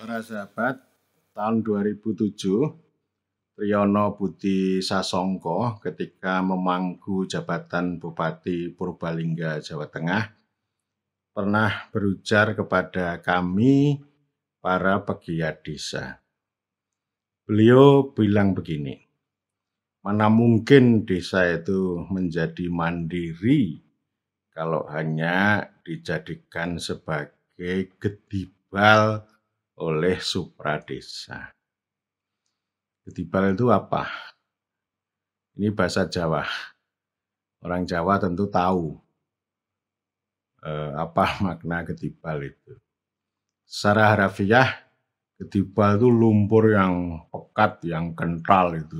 Para sahabat, tahun 2007, Triyono Budi Sasongko ketika memangku jabatan Bupati Purbalingga, Jawa Tengah, pernah berujar kepada kami, para pegiat desa. Beliau bilang begini, mana mungkin desa itu menjadi mandiri kalau hanya dijadikan sebagai gedibal oleh supradesa. Gedibal itu apa? Ini bahasa Jawa. Orang Jawa tentu tahu apa makna gedibal itu. Secara harafiah, gedibal itu lumpur yang pekat, yang kental itu.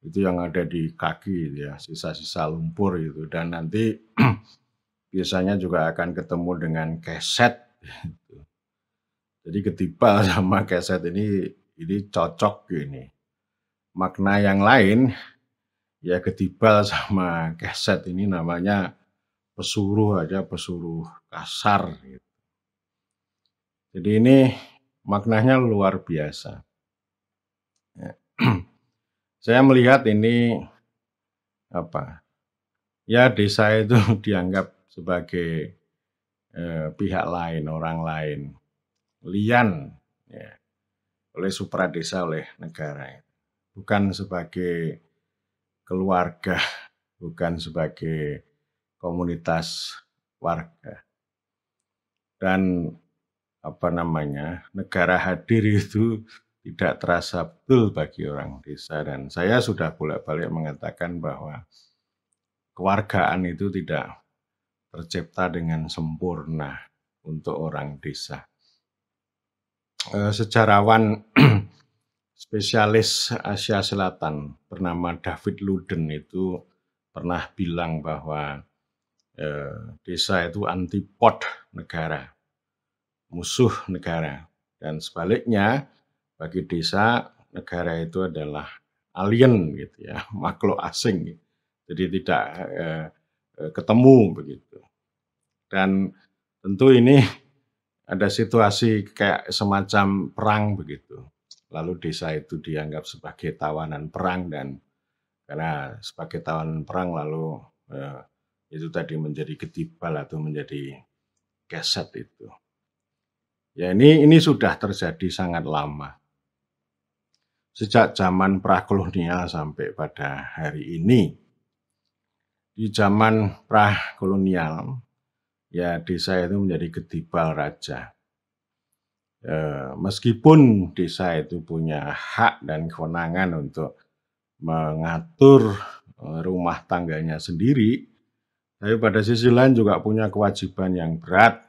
Itu yang ada di kaki ya, sisa-sisa lumpur itu. Dan nanti biasanya juga akan ketemu dengan keset. Gitu. Jadi gedibal sama keset ini cocok gini. Makna yang lain, ya gedibal sama keset ini namanya pesuruh aja, pesuruh kasar. Gitu. Jadi ini maknanya luar biasa. Ya. Saya melihat ini ya desa itu dianggap sebagai pihak lain, orang lain, lian ya, oleh supradesa, oleh negara. Bukan sebagai keluarga, bukan sebagai komunitas warga. Dan negara hadir itu tidak terasa betul bagi orang desa. Dan saya sudah bolak-balik mengatakan bahwa kewargaan itu tidak tercipta dengan sempurna untuk orang desa. Sejarawan spesialis Asia Selatan bernama David Luden itu pernah bilang bahwa desa itu antipod negara, musuh negara. Dan sebaliknya, bagi desa, negara itu adalah alien gitu ya, makhluk asing. Jadi tidak ketemu begitu. Dan tentu ini ada situasi kayak semacam perang begitu. Lalu desa itu dianggap sebagai tawanan perang, dan karena sebagai tawanan perang lalu itu tadi menjadi gedibal atau menjadi keset itu. Ya ini sudah terjadi sangat lama. Sejak zaman prakolonial sampai pada hari ini. Di zaman prakolonial, ya desa itu menjadi gedibal raja. Meskipun desa itu punya hak dan kewenangan untuk mengatur rumah tangganya sendiri, tapi pada sisi lain juga punya kewajiban yang berat,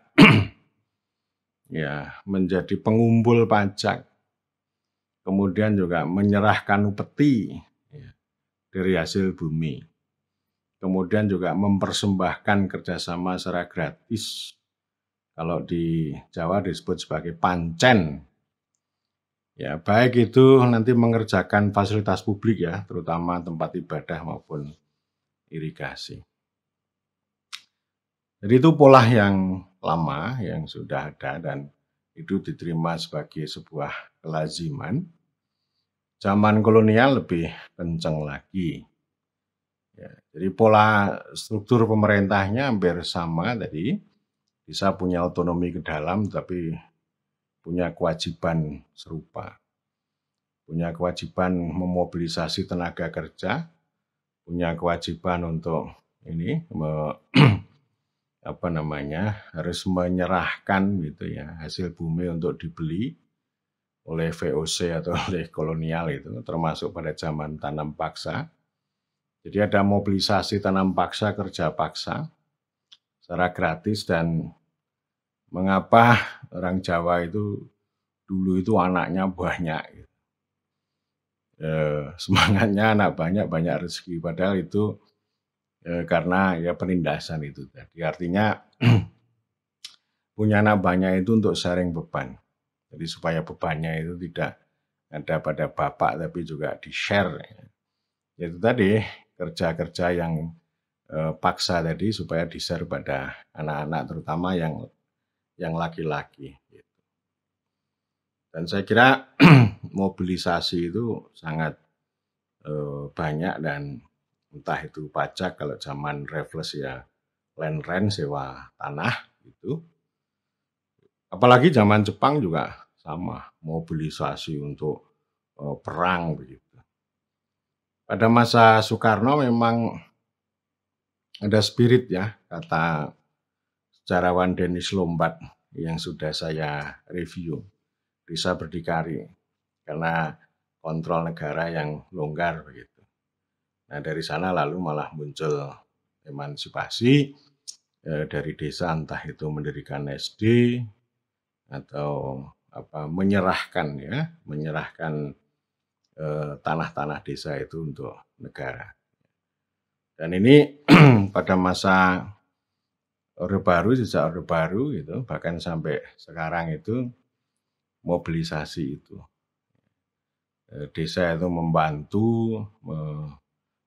ya menjadi pengumpul pajak, kemudian juga menyerahkan upeti ya, dari hasil bumi, kemudian juga mempersembahkan kerjasama secara gratis. Kalau di Jawa disebut sebagai pancen. Ya, baik itu nanti mengerjakan fasilitas publik ya, terutama tempat ibadah maupun irigasi. Jadi itu pola yang lama yang sudah ada dan itu diterima sebagai sebuah kelaziman. Zaman kolonial lebih kencang lagi. Ya, jadi pola struktur pemerintahnya hampir sama tadi. Bisa punya otonomi ke dalam, tapi punya kewajiban serupa. Punya kewajiban memobilisasi tenaga kerja, punya kewajiban untuk harus menyerahkan gitu ya hasil bumi untuk dibeli oleh VOC atau oleh kolonial itu, termasuk pada zaman tanam paksa. Jadi ada mobilisasi tanam paksa, kerja paksa secara gratis. Dan mengapa orang Jawa itu dulu itu anaknya banyak, gitu. Semangatnya anak banyak rezeki, padahal itu karena ya penindasan itu tadi. Artinya punya anak banyak itu untuk sharing beban. Jadi supaya bebannya itu tidak ada pada bapak tapi juga di-share. Itu tadi kerja-kerja yang paksa tadi supaya di-share pada anak-anak, terutama yang laki-laki. Dan saya kira mobilisasi itu sangat banyak, dan entah itu pajak, kalau zaman Raffles ya land rent, sewa tanah gitu. Apalagi zaman Jepang juga sama, mobilisasi untuk perang begitu. Pada masa Soekarno memang ada spirit ya, kata sejarawan Dennis Lombard yang sudah saya review, Desa Berdikari, karena kontrol negara yang longgar begitu. Nah dari sana lalu malah muncul emansipasi dari desa, entah itu mendirikan SD atau menyerahkan tanah-tanah desa itu untuk negara. Dan ini pada masa Orde Baru, sejak Orde Baru gitu, bahkan sampai sekarang itu mobilisasi itu. Desa itu membantu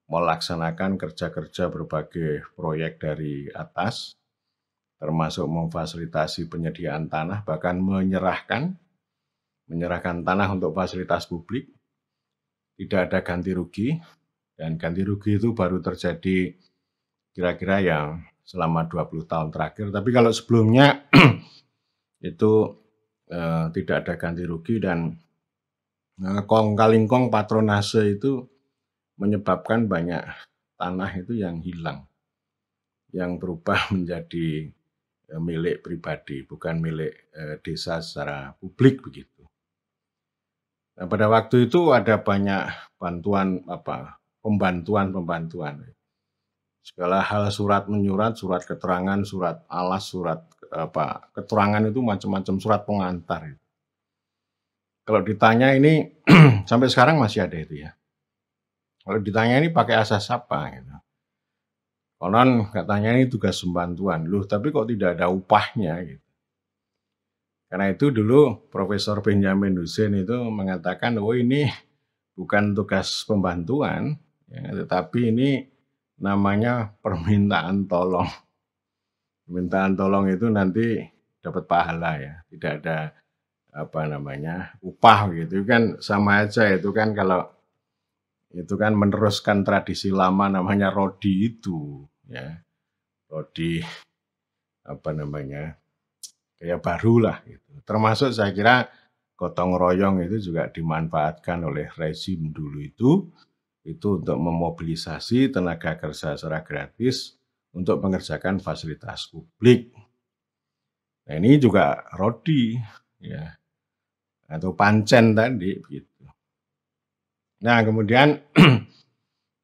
melaksanakan kerja-kerja berbagai proyek dari atas, termasuk memfasilitasi penyediaan tanah, bahkan menyerahkan tanah untuk fasilitas publik. Tidak ada ganti rugi, dan ganti rugi itu baru terjadi kira-kira yang selama 20 tahun terakhir. Tapi kalau sebelumnya itu tidak ada ganti rugi, dan kong kali kong patronase itu menyebabkan banyak tanah itu yang hilang, yang berubah menjadi milik pribadi, bukan milik desa secara publik begitu. Nah, pada waktu itu ada banyak pembantuan. Segala hal, surat menyurat, surat keterangan, surat alas, surat keterangan itu macam-macam, surat pengantar. Kalau ditanya ini sampai sekarang masih ada itu ya. Kalau ditanya ini pakai asas apa gitu. Konon katanya ini tugas pembantuan, loh tapi kok tidak ada upahnya gitu. Karena itu dulu Profesor Benjamin Hussein itu mengatakan, oh ini bukan tugas pembantuan, ya, tetapi ini namanya permintaan tolong. Permintaan tolong itu nanti dapat pahala ya, tidak ada upah gitu kan, sama aja itu kan. Kalau itu kan meneruskan tradisi lama namanya rodi itu ya, rodi kayak baru lah gitu. Termasuk saya kira gotong royong itu juga dimanfaatkan oleh rezim dulu itu untuk memobilisasi tenaga kerja secara gratis untuk mengerjakan fasilitas publik. Nah ini juga rodi ya, atau pancen tadi begitu. Nah kemudian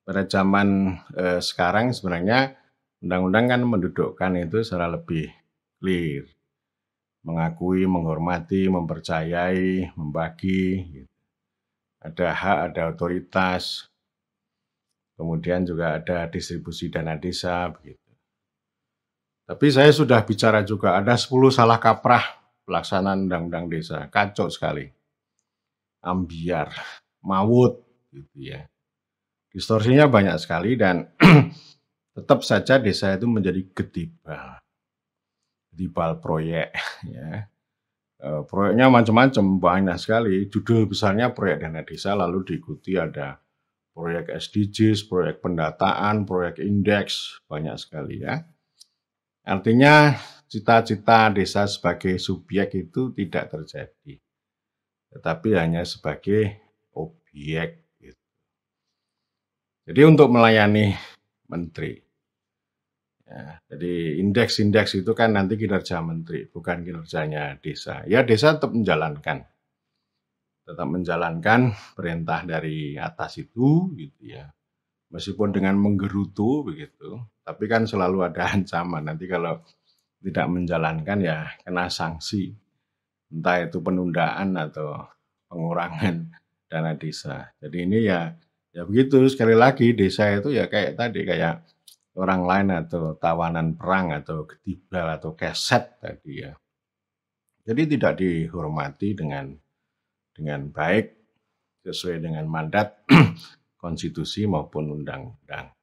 pada zaman sekarang sebenarnya undang-undang kan mendudukkan itu secara lebih clear, mengakui, menghormati, mempercayai, membagi, gitu. Ada hak, ada otoritas, kemudian juga ada distribusi dana desa begitu. Tapi saya sudah bicara juga, ada 10 salah kaprah pelaksanaan undang-undang desa, kacau sekali, ambiar, maut gitu ya. Distorsinya banyak sekali, dan tetap saja desa itu menjadi gedibal proyek ya. Proyeknya macam-macam, banyak sekali. Judul besarnya proyek dana desa, lalu diikuti ada proyek SDGs, proyek pendataan, proyek indeks, banyak sekali ya. Artinya cita-cita desa sebagai subjek itu tidak terjadi, tetapi hanya sebagai objek. Jadi untuk melayani menteri. Ya, jadi indeks-indeks itu kan nanti kinerja menteri, bukan kinerjanya desa. Ya desa tetap menjalankan perintah dari atas itu gitu ya. Meskipun dengan menggerutu begitu, tapi kan selalu ada ancaman. Nanti kalau tidak menjalankan ya kena sanksi. Entah itu penundaan atau pengurangan dana desa. Jadi ini ya begitu, sekali lagi desa itu ya kayak tadi, kayak orang lain atau tawanan perang atau gedibal atau keset tadi ya. Jadi tidak dihormati dengan baik sesuai dengan mandat konstitusi maupun undang-undang.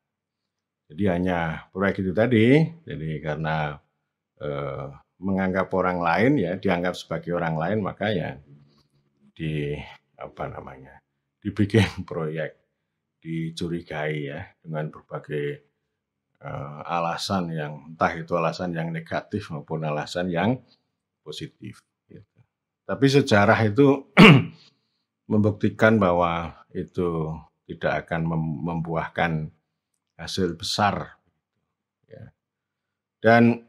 Jadi hanya proyek itu tadi, jadi karena menganggap orang lain ya, dianggap sebagai orang lain, maka ya dibikin proyek, dicurigai ya dengan berbagai alasan yang entah itu alasan yang negatif maupun alasan yang positif. Gitu. Tapi sejarah itu membuktikan bahwa itu tidak akan membuahkan hasil besar. Ya. Dan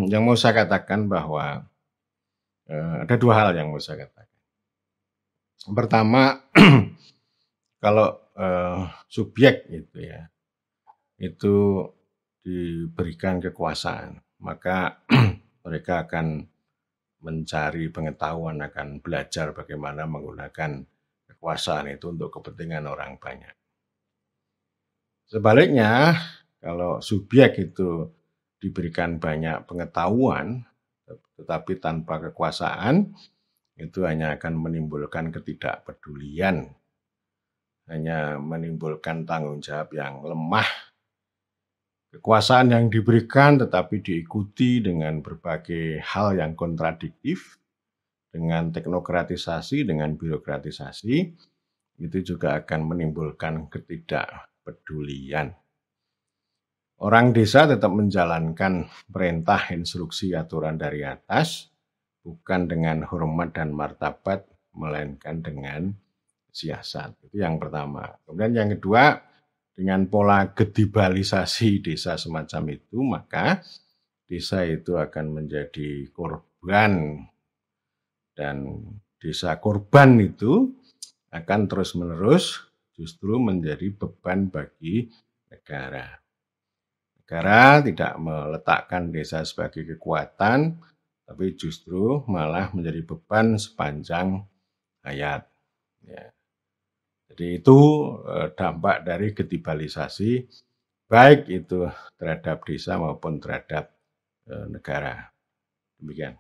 yang mau saya katakan bahwa ada dua hal yang mau saya katakan. Pertama, kalau subjek gitu ya, itu diberikan kekuasaan, maka mereka akan mencari pengetahuan, akan belajar bagaimana menggunakan kekuasaan itu untuk kepentingan orang banyak. Sebaliknya, kalau subjek itu diberikan banyak pengetahuan, tetapi tanpa kekuasaan, itu hanya akan menimbulkan ketidakpedulian, hanya menimbulkan tanggung jawab yang lemah. Kekuasaan yang diberikan tetapi diikuti dengan berbagai hal yang kontradiktif, dengan teknokratisasi, dengan birokratisasi, itu juga akan menimbulkan ketidakpedulian. Orang desa tetap menjalankan perintah, instruksi, aturan dari atas, bukan dengan hormat dan martabat, melainkan dengan siasat. Itu yang pertama. Kemudian yang kedua, dengan pola gedibalisasi desa semacam itu, maka desa itu akan menjadi korban, dan desa korban itu akan terus-menerus justru menjadi beban bagi negara. Negara tidak meletakkan desa sebagai kekuatan, tapi justru malah menjadi beban sepanjang hayat. Ya. Jadi itu dampak dari gedibalisasi, baik itu terhadap desa maupun terhadap negara. Demikian.